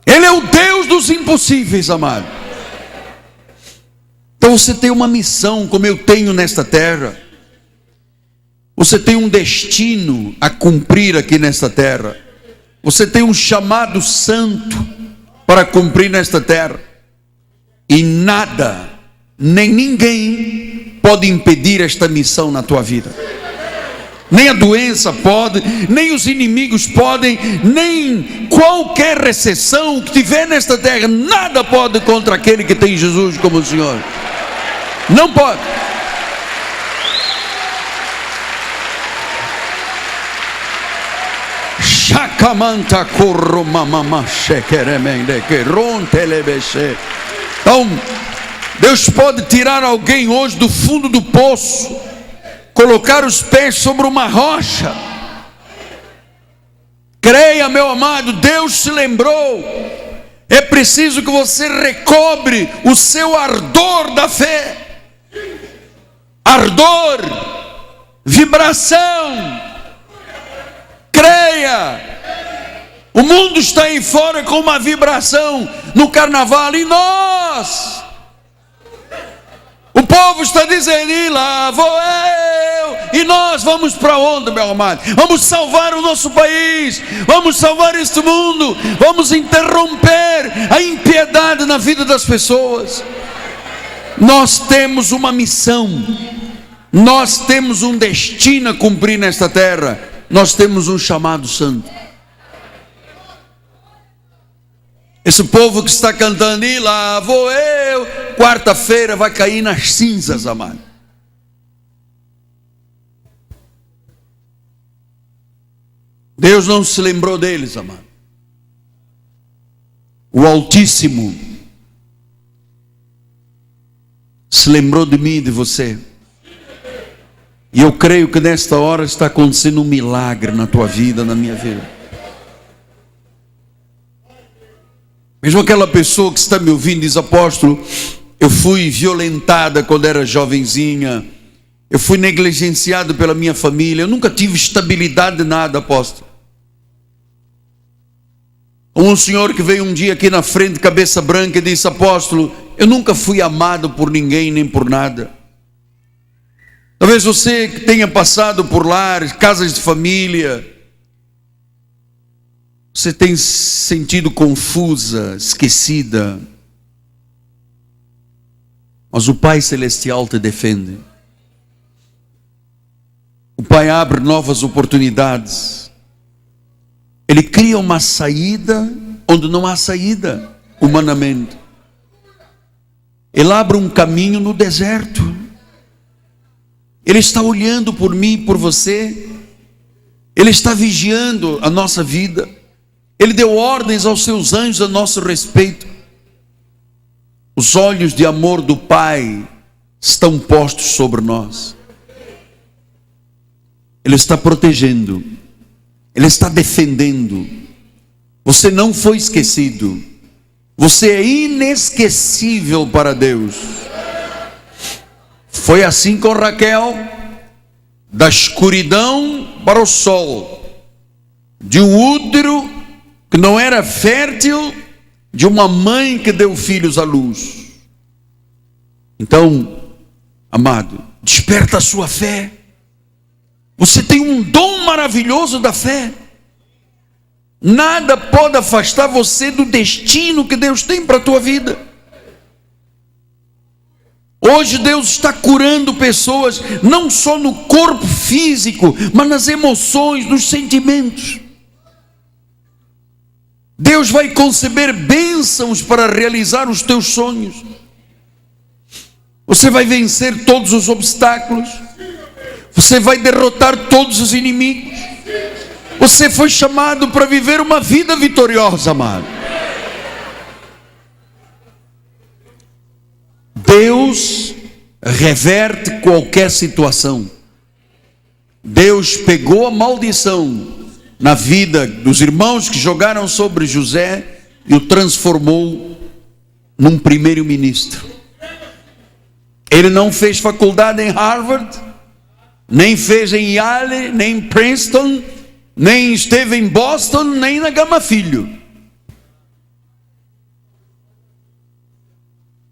Ele é o Deus dos impossíveis, amado. Então você tem uma missão, como eu tenho nesta terra. Você tem um destino a cumprir aqui nesta terra. Você tem um chamado santo para cumprir nesta terra. E nada, nem ninguém pode impedir esta missão na tua vida. Nem a doença pode, nem os inimigos podem, nem qualquer recessão que tiver nesta terra. Nada pode contra aquele que tem Jesus como o Senhor. Não pode. Então, Deus pode tirar alguém hoje do fundo do poço, colocar os pés sobre uma rocha. Creia, meu amado, Deus se lembrou. É preciso que você recobre o seu ardor da fé. Ardor, vibração. Creia. O mundo está aí fora com uma vibração no carnaval, e nós, o povo está dizendo: e lá vou eu. E nós vamos para onde, meu amado? Vamos salvar o nosso país, vamos salvar este mundo, vamos interromper a impiedade na vida das pessoas. Nós temos uma missão, nós temos um destino a cumprir nesta terra, nós temos um chamado santo. Esse povo que está cantando, e lá vou eu, quarta-feira vai cair nas cinzas, amado. Deus não se lembrou deles, amado. O Altíssimo se lembrou de mim e de você. E eu creio que nesta hora está acontecendo um milagre na tua vida, na minha vida. Mesmo aquela pessoa que está me ouvindo diz: apóstolo, eu fui violentada quando era jovenzinha, eu fui negligenciado pela minha família, eu nunca tive estabilidade de nada, apóstolo. Um senhor que veio um dia aqui na frente, cabeça branca, e disse: apóstolo, eu nunca fui amado por ninguém nem por nada. Talvez você que tenha passado por lares, casas de família, você tem se sentido confusa, esquecida, mas o Pai Celestial te defende. O Pai abre novas oportunidades. Ele cria uma saída onde não há saída humanamente. Ele abre um caminho no deserto. Ele está olhando por mim e por você. Ele está vigiando a nossa vida. Ele deu ordens aos seus anjos a nosso respeito. Os olhos de amor do Pai estão postos sobre nós. Ele está protegendo. Ele está defendendo. Você não foi esquecido. Você é inesquecível para Deus. Foi assim com Raquel, da escuridão para o sol, de um útero que não era fértil, de uma mãe que deu filhos à luz. Então, amado, desperta a sua fé. Você tem um dom maravilhoso da fé. Nada pode afastar você do destino que Deus tem para a tua vida. Hoje Deus está curando pessoas, não só no corpo físico, mas nas emoções, nos sentimentos. Deus vai conceber bênçãos para realizar os teus sonhos. Você vai vencer todos os obstáculos. Você vai derrotar todos os inimigos. Você foi chamado para viver uma vida vitoriosa, amado. Deus reverte qualquer situação. Deus pegou a maldição na vida dos irmãos que jogaram sobre José e o transformou num primeiro-ministro. Ele não fez faculdade em Harvard, nem fez em Yale, nem em Princeton, nem esteve em Boston, nem na Gama Filho.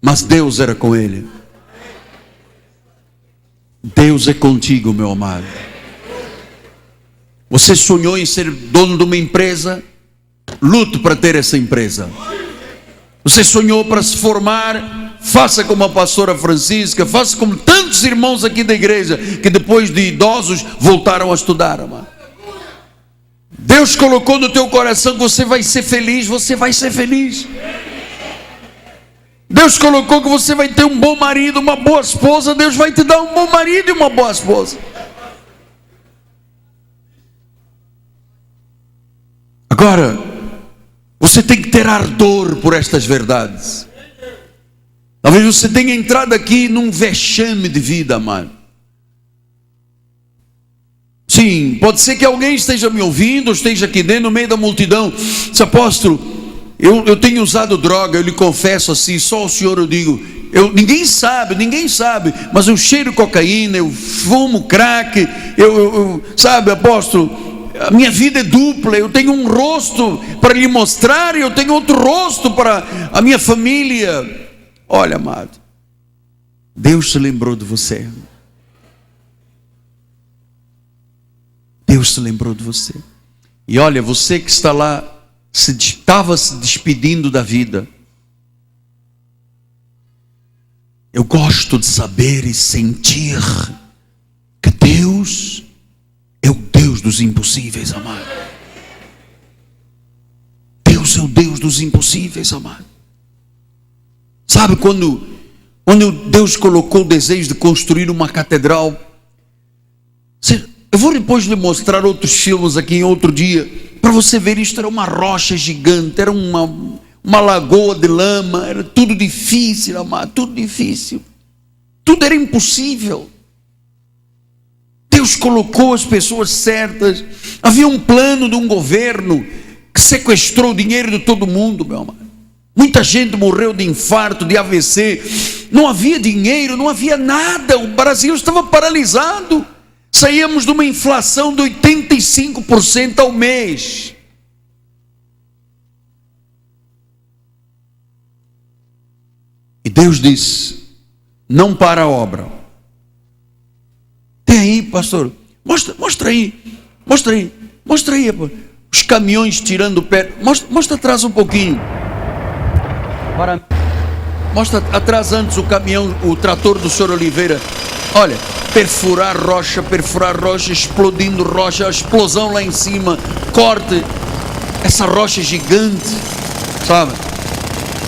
Mas Deus era com ele. Deus é contigo, meu amado. Você sonhou em ser dono de uma empresa? Lute para ter essa empresa. Você sonhou para se formar? Faça como a pastora Francisca, faça como tantos irmãos aqui da igreja, que depois de idosos voltaram a estudar, amado. Deus colocou no teu coração que você vai ser feliz, você vai ser feliz. Deus colocou que você vai ter um bom marido, uma boa esposa. Deus vai te dar um bom marido e uma boa esposa. Agora, você tem que ter ardor por estas verdades. Talvez você tenha entrado aqui num vexame de vida, amado. Sim, pode ser que alguém esteja me ouvindo, esteja aqui dentro, no meio da multidão. Diz: apóstolo, eu tenho usado droga, eu lhe confesso assim, só ao senhor eu digo, ninguém sabe, mas eu cheiro cocaína, eu fumo crack, sabe, apóstolo, a minha vida é dupla, eu tenho um rosto para lhe mostrar e eu tenho outro rosto para a minha família. Olha, amado, Deus se lembrou de você. Deus se lembrou de você. E olha, você que está lá, estava se despedindo da vida. Eu gosto de saber e sentir que Deus é o Deus dos impossíveis, amado. Deus é o Deus dos impossíveis, amado. Sabe quando Deus colocou o desejo de construir uma catedral? Eu vou depois lhe mostrar outros filmes aqui em outro dia, para você ver. Isto era uma rocha gigante, era uma lagoa de lama, era tudo difícil, amado, tudo difícil, tudo era impossível. Deus colocou as pessoas certas. Havia um plano de um governo que sequestrou o dinheiro de todo mundo, meu amado. Muita gente morreu de infarto, de AVC. Não havia dinheiro, não havia nada. O Brasil estava paralisado. Saíamos de uma inflação de 85% ao mês. E Deus disse: não para a obra. Tem aí, pastor? Mostra aí. Mostra aí. Os caminhões tirando pedra. Mostra atrás um pouquinho. Mostra atrás antes o caminhão, o trator do senhor Oliveira. Olha, perfurar rocha, explodindo rocha, a explosão lá em cima, corte, essa rocha gigante, sabe?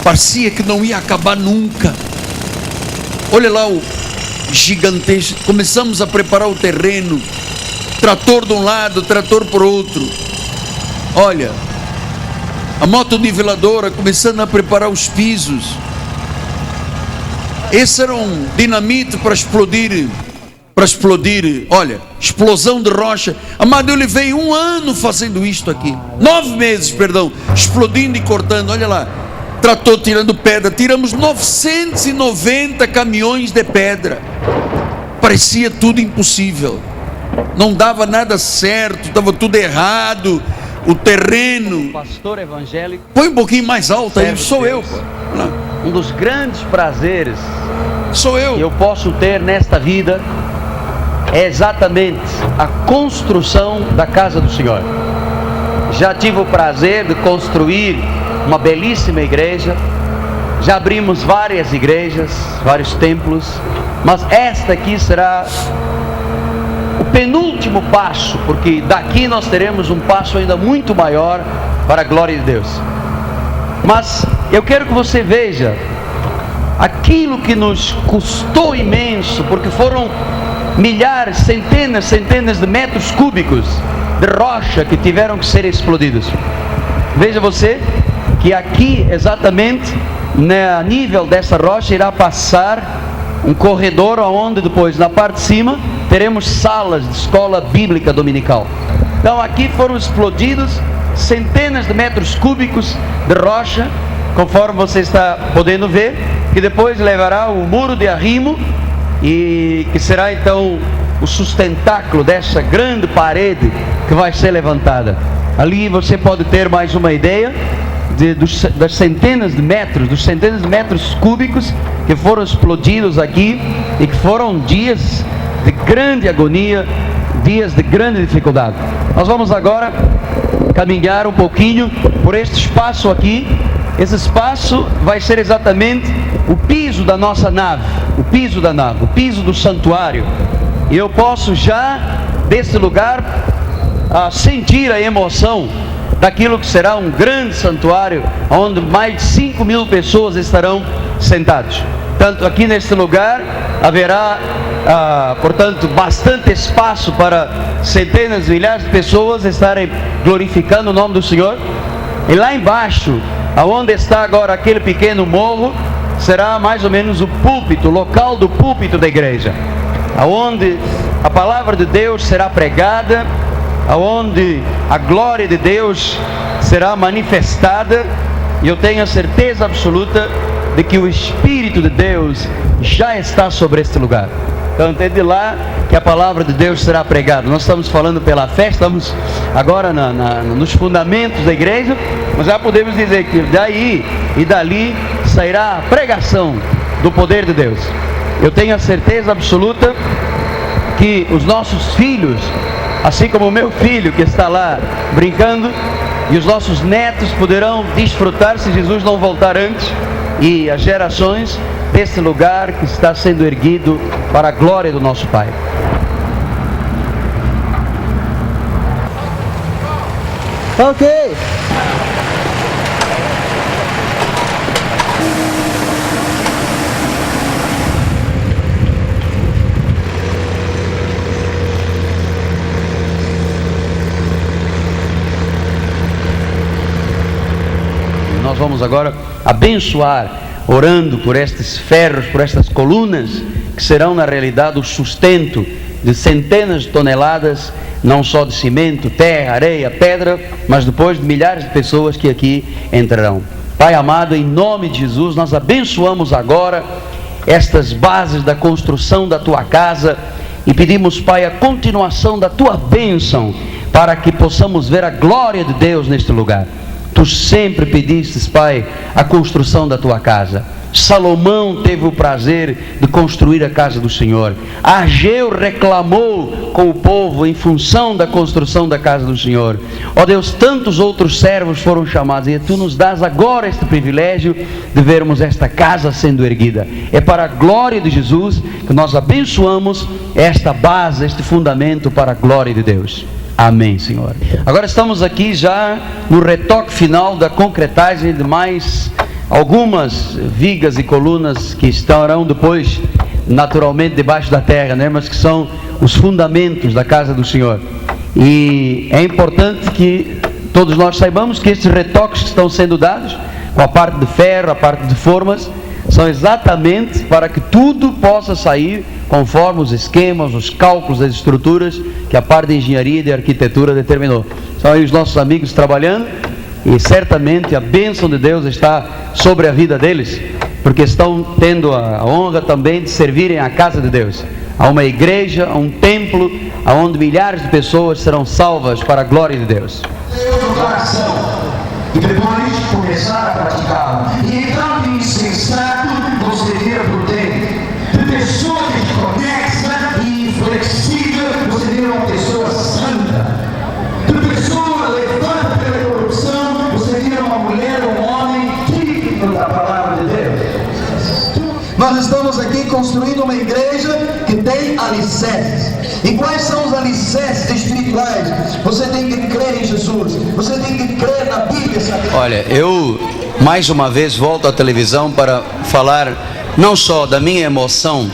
Parecia que não ia acabar nunca. Olha lá o gigantesco. Começamos a preparar o terreno, trator de um lado, trator por outro. Olha, a motoniveladora começando a preparar os pisos. Esse era um dinamite para explodir. Olha, explosão de rocha. Amado, eu levei 1 ano fazendo isto aqui, 9 meses, perdão, explodindo e cortando. Olha lá, trator tirando pedra. Tiramos 990 caminhões de pedra. Parecia tudo impossível, não dava nada certo, estava tudo errado. O terreno, pastor evangélico, põe um pouquinho mais alto aí, sou eu. Um dos grandes prazeres sou eu que eu posso ter nesta vida é exatamente a construção da casa do Senhor. Já tive o prazer de construir uma belíssima igreja, já abrimos várias igrejas, vários templos, mas esta aqui será o penúltimo passo, porque daqui nós teremos um passo ainda muito maior para a glória de Deus. Mas eu quero que você veja aquilo que nos custou imenso, porque foram milhares, centenas de metros cúbicos de rocha que tiveram que ser explodidos. Veja você que aqui exatamente a nível dessa rocha irá passar um corredor, onde depois na parte de cima teremos salas de escola bíblica dominical. Então aqui foram explodidos centenas de metros cúbicos de rocha, conforme você está podendo ver, que depois levará o muro de arrimo, e que será então o sustentáculo dessa grande parede que vai ser levantada. Ali você pode ter mais uma ideia das centenas de metros cúbicos que foram explodidos aqui, e que foram dias de grande agonia, dias de grande dificuldade. Nós vamos agora caminhar um pouquinho por este espaço aqui. Esse espaço vai ser exatamente o piso da nossa nave, o piso do santuário. E eu posso já desse lugar sentir a emoção daquilo que será um grande santuário, onde mais de 5.000 pessoas estarão sentados. Tanto aqui neste lugar haverá, portanto, bastante espaço para centenas de milhares de pessoas estarem glorificando o nome do Senhor. E lá embaixo, aonde está agora aquele pequeno morro, será mais ou menos o púlpito, o local do púlpito da igreja, aonde a palavra de Deus será pregada, aonde a glória de Deus será manifestada. E eu tenho a certeza absoluta de que o Espírito de Deus já está sobre este lugar. Então é de lá que a palavra de Deus será pregada. Nós estamos falando pela fé, estamos agora nos fundamentos da igreja, mas já podemos dizer que daí e dali sairá a pregação do poder de Deus. Eu tenho a certeza absoluta que os nossos filhos, assim como o meu filho que está lá brincando, e os nossos netos poderão desfrutar, se Jesus não voltar antes, e as gerações desse lugar que está sendo erguido para a glória do nosso Pai. Ok. Nós vamos agora abençoar, orando por estes ferros, por estas colunas, que serão na realidade o sustento de centenas de toneladas, não só de cimento, terra, areia, pedra, mas depois de milhares de pessoas que aqui entrarão. Pai amado, em nome de Jesus, nós abençoamos agora estas bases da construção da Tua casa e pedimos, Pai, a continuação da Tua bênção, para que possamos ver a glória de Deus neste lugar. Tu sempre pedistes, Pai, a construção da Tua casa. Salomão teve o prazer de construir a casa do Senhor. Ageu reclamou com o povo em função da construção da casa do Senhor. Ó Deus, tantos outros servos foram chamados, e Tu nos dás agora este privilégio de vermos esta casa sendo erguida. É para a glória de Jesus que nós abençoamos esta base, este fundamento, para a glória de Deus. Amém, Senhor. Agora estamos aqui já no retoque final da concretagem de mais algumas vigas e colunas que estarão depois naturalmente debaixo da terra, né? Mas que são os fundamentos da casa do Senhor. E é importante que todos nós saibamos que esses retoques que estão sendo dados, com a parte de ferro, a parte de formas, são exatamente para que tudo possa sair conforme os esquemas, os cálculos, as estruturas que a parte de engenharia e de arquitetura determinou. São aí os nossos amigos trabalhando, e certamente a bênção de Deus está sobre a vida deles, porque estão tendo a honra também de servirem a casa de Deus, a uma igreja, a um templo, onde milhares de pessoas serão salvas para a glória de Deus. No coração, e depois começar a praticá-lo. E então de insensato você vira para o tempo, de pessoa desconexa e inflexível você vira uma pessoa santa, de pessoa levada pela corrupção você vira uma mulher ou um homem típico da palavra de Deus. Nós estamos aqui construindo uma igreja que tem alicerces. E quais são os alicerces espirituais? Você tem que crer em Jesus, você tem que crer na Bíblia, sabe? Olha, eu mais uma vez volto à televisão para falar não só da minha emoção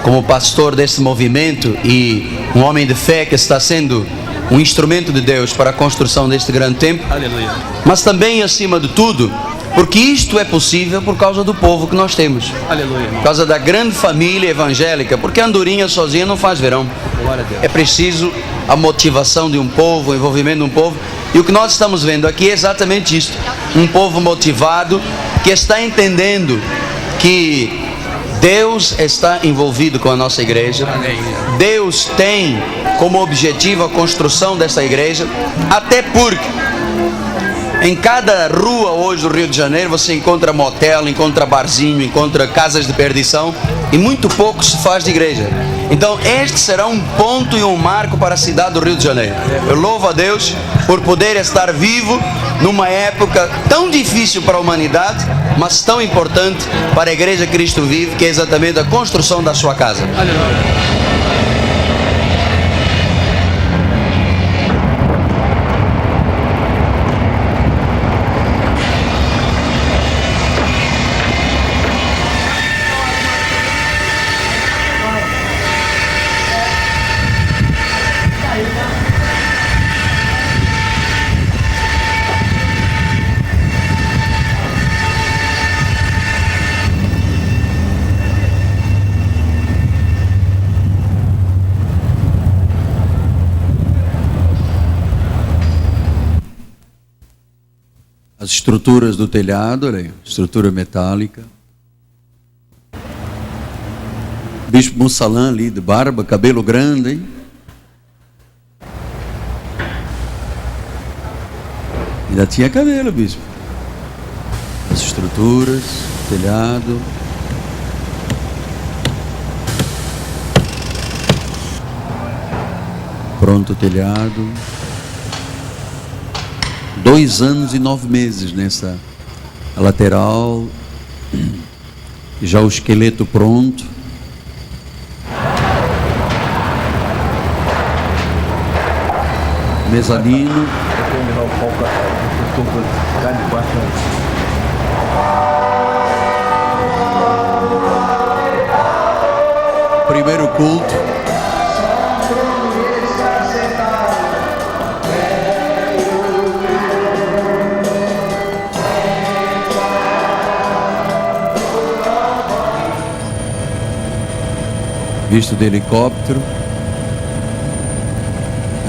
como pastor desse movimento e um homem de fé que está sendo um instrumento de Deus para a construção deste grande templo. Aleluia. Mas também, acima de tudo, porque isto é possível por causa do povo que nós temos. Aleluia. Por causa da grande família evangélica, porque a andorinha sozinha não faz verão. É preciso a motivação de um povo, o envolvimento de um povo. E o que nós estamos vendo aqui é exatamente isto. Um povo motivado, que está entendendo que Deus está envolvido com a nossa igreja. Deus tem como objetivo a construção dessa igreja, até porque em cada rua hoje do Rio de Janeiro você encontra motel, encontra barzinho, encontra casas de perdição, e muito pouco se faz de igreja. Então este será um ponto e um marco para a cidade do Rio de Janeiro. Eu louvo a Deus por poder estar vivo numa época tão difícil para a humanidade, mas tão importante para a Igreja Cristo Vive, que é exatamente a construção da sua casa. Aleluia. As estruturas do telhado, olha aí, estrutura metálica. Bispo Mussalã ali, de barba, cabelo grande, hein? Ainda tinha cabelo, bispo. As estruturas, telhado. Pronto o telhado. 2 anos e 9 meses nessa lateral, já o esqueleto pronto. Mezanino. Primeiro culto. Visto de helicóptero.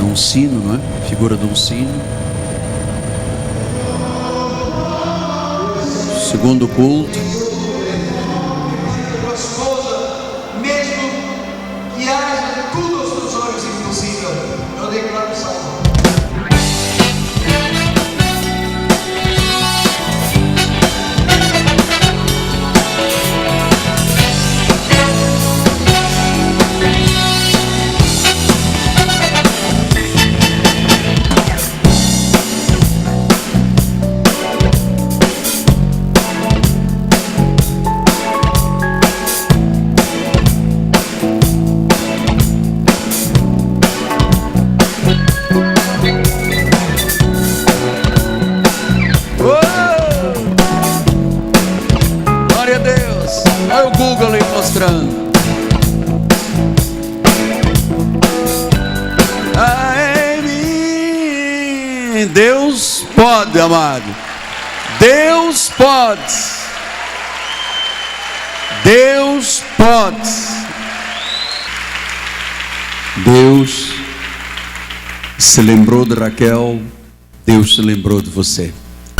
um sino, não é? Figura de um sino. Segundo culto. Tua esposa, mesmo que haja tudo aos teus olhos impossível, eu declaro salvo. Glória a Deus. Olha o Google aí mostrando. Deus pode, amado. Deus pode. Deus pode. Deus se lembrou de Raquel. Deus se lembrou de você.